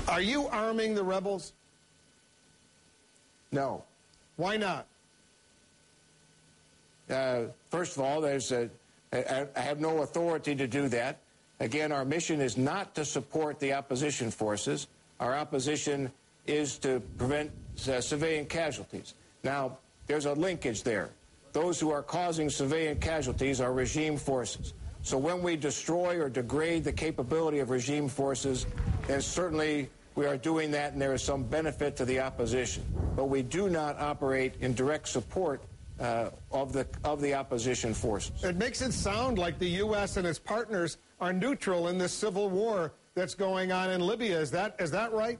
Are you arming the rebels? No. Why not? First of all, I have no authority to do that. Again, our mission is not to support the opposition forces. Our opposition is to prevent civilian casualties. Now, there's a linkage there. Those who are causing civilian casualties are regime forces. So when we destroy or degrade the capability of regime forces, then certainly we are doing that and there is some benefit to the opposition. But we do not operate in direct support of the opposition forces. It makes it sound like the U.S. and its partners are neutral in this civil war that's going on in Libya. Is that right?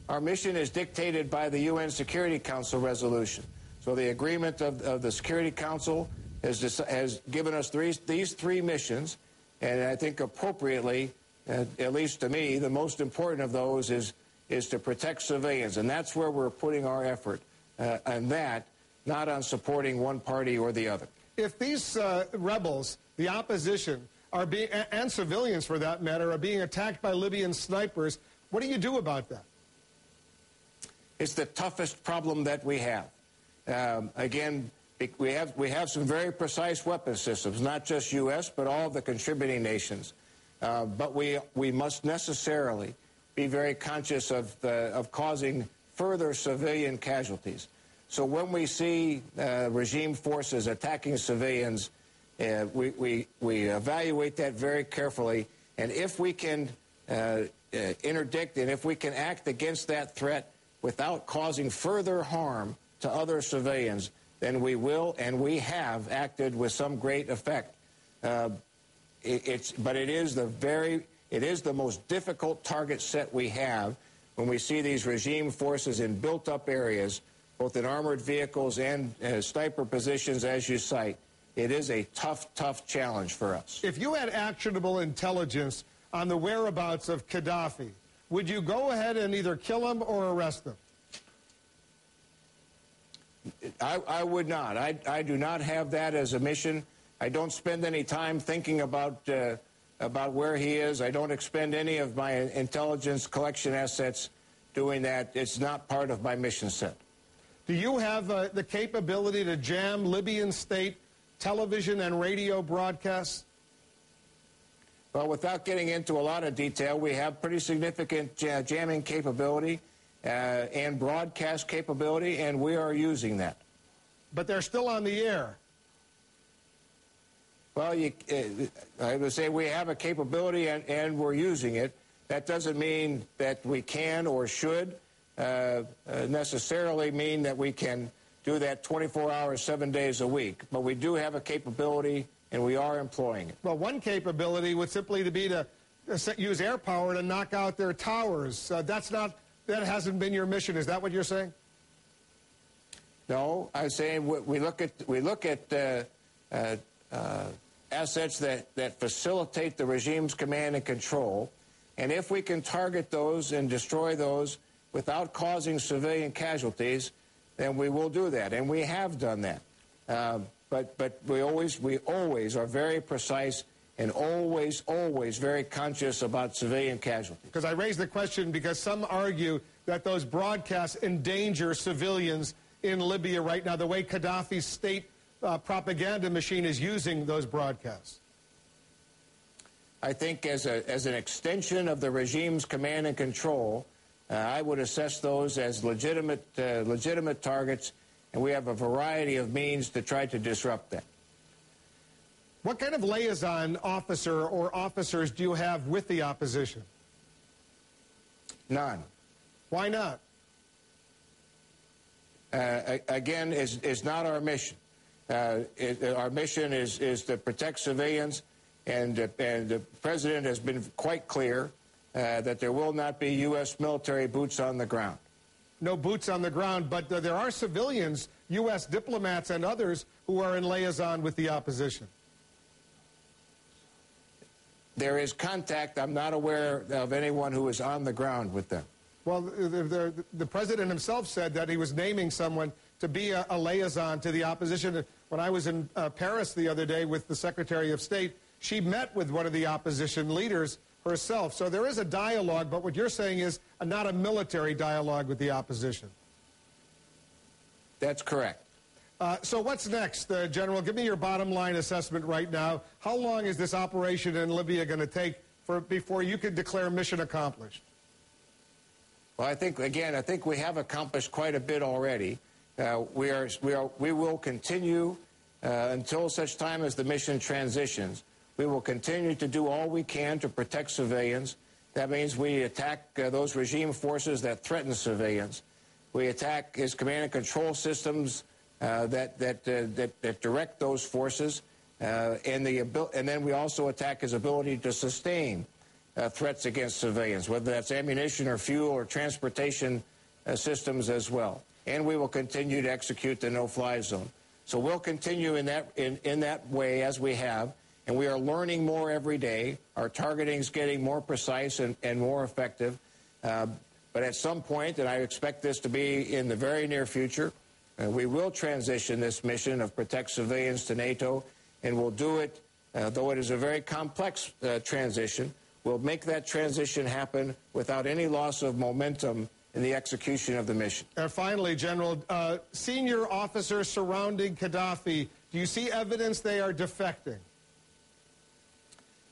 Our mission is dictated by the UN Security Council resolution. So the agreement of the Security Council has given us these three missions, and I think appropriately, at least to me, the most important of those is to protect civilians, and that's where we're putting our effort, and that, not on supporting one party or the other. If these rebels, the opposition, and civilians for that matter, are being attacked by Libyan snipers, what do you do about that? It's the toughest problem that we have. Again, we have some very precise weapon systems, not just U.S., but all of the contributing nations. But we must necessarily be very conscious of causing further civilian casualties. So when we see regime forces attacking civilians, we evaluate that very carefully. And if we can interdict and if we can act against that threat without causing further harm to other civilians, then we will, and we have acted with some great effect. But it is the most difficult target set we have when we see these regime forces in built-up areas, both in armored vehicles and sniper positions, as you cite. It is a tough, tough challenge for us. If you had actionable intelligence on the whereabouts of Gaddafi, would you go ahead and either kill him or arrest him? I would not. I do not have that as a mission. I don't spend any time thinking about where he is. I don't expend any of my intelligence collection assets doing that. It's not part of my mission set. Do you have the capability to jam Libyan state television and radio broadcasts? Well, without getting into a lot of detail, we have pretty significant jamming capability and broadcast capability, and we are using that. But they're still on the air. Well, I would say we have a capability and we're using it. That doesn't mean that we can or should necessarily mean that we can do that 24 hours, 7 days a week. But we do have a capability, and we are employing it. Well, one capability would simply be to use air power to knock out their towers. That hasn't been your mission. Is that what you're saying? No, I'm saying we look at assets that facilitate the regime's command and control, and if we can target those and destroy those without causing civilian casualties, then we will do that, and we have done that. But we always are very precise and always very conscious about civilian casualties. Because I raise the question because some argue that those broadcasts endanger civilians in Libya right now, the way Gaddafi's state propaganda machine is using those broadcasts. I think as an extension of the regime's command and control, I would assess those as legitimate targets, and we have a variety of means to try to disrupt that. What kind of liaison officer or officers do you have with the opposition? None. Why not? Again, it's not our mission. Our mission is to protect civilians, and the President has been quite clear that there will not be U.S. military boots on the ground. No boots on the ground, but there are civilians, U.S. diplomats and others, who are in liaison with the opposition. There is contact. I'm not aware of anyone who is on the ground with them. Well, the President himself said that he was naming someone to be a liaison to the opposition. When I was in Paris the other day with the Secretary of State, she met with one of the opposition leaders herself. So there is a dialogue, but what you're saying is not a military dialogue with the opposition. That's correct. So what's next, General? Give me your bottom line assessment right now. How long is this operation in Libya going to take before you can declare mission accomplished? Well, I think we have accomplished quite a bit already. We will continue until such time as the mission transitions. We will continue to do all we can to protect civilians. That means we attack those regime forces that threaten civilians. We attack his command and control systems that direct those forces, and then we also attack his ability to sustain threats against civilians, whether that's ammunition or fuel or transportation systems as well. And we will continue to execute the no-fly zone. So we'll continue in that way as we have, and we are learning more every day. Our targeting is getting more precise and more effective. But at some point, and I expect this to be in the very near future, we will transition this mission of protect civilians to NATO, and we'll do it, though it is a very complex transition. We'll make that transition happen without any loss of momentum in the execution of the mission. And finally, General, senior officers surrounding Gaddafi, do you see evidence they are defecting?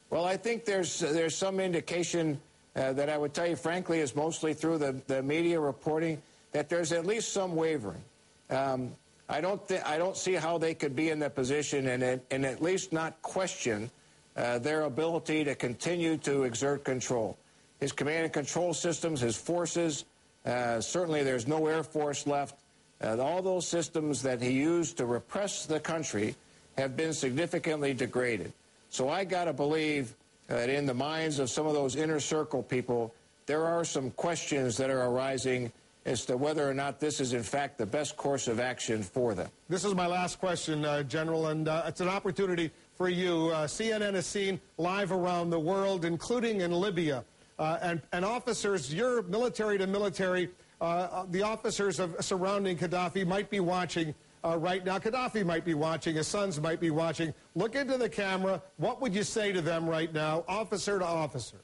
Well, I think there's some indication that I would tell you, frankly, is mostly through the media reporting, that there's at least some wavering. I don't see how they could be in that position and at least not question their ability to continue to exert control. His command and control systems, his forces, certainly there's no Air Force left. All those systems that he used to repress the country have been significantly degraded. So I got to believe that in the minds of some of those inner circle people, there are some questions that are arising as to whether or not this is, in fact, the best course of action for them. This is my last question, General, and it's an opportunity for you. CNN is seen live around the world, including in Libya. And officers, you're military to military, the officers surrounding Gaddafi might be watching right now. Gaddafi might be watching. His sons might be watching. Look into the camera. What would you say to them right now, officer to officer?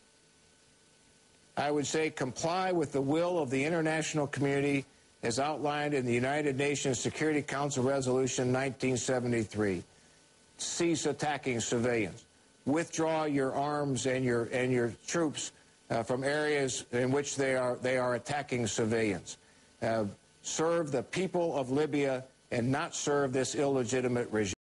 I would say comply with the will of the international community as outlined in the United Nations Security Council Resolution 1973. Cease attacking civilians. Withdraw your arms and your troops from areas in which they are attacking civilians. Serve the people of Libya and not serve this illegitimate regime.